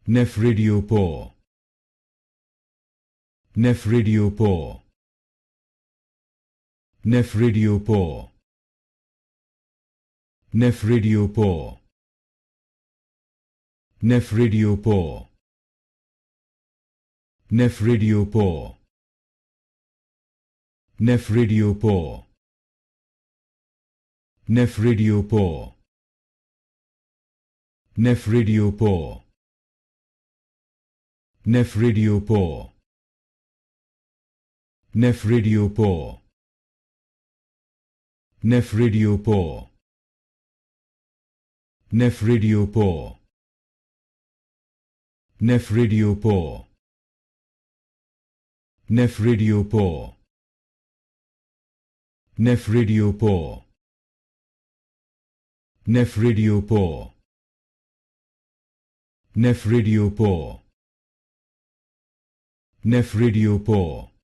Nephridiopore. Nephridiopore. Nephridiopore. Nephridiopore. Nephridiopore. Nephridiopore. Nephridiopore. Nephridiopore. Nephridiopore. Nephridiopore. Nephridiopore. Nephridiopore. Nephridiopore. Nephridiopore. Nephridiopore. Nephridiopore. Nephridiopore. Nephridiopore. Nephridiopore.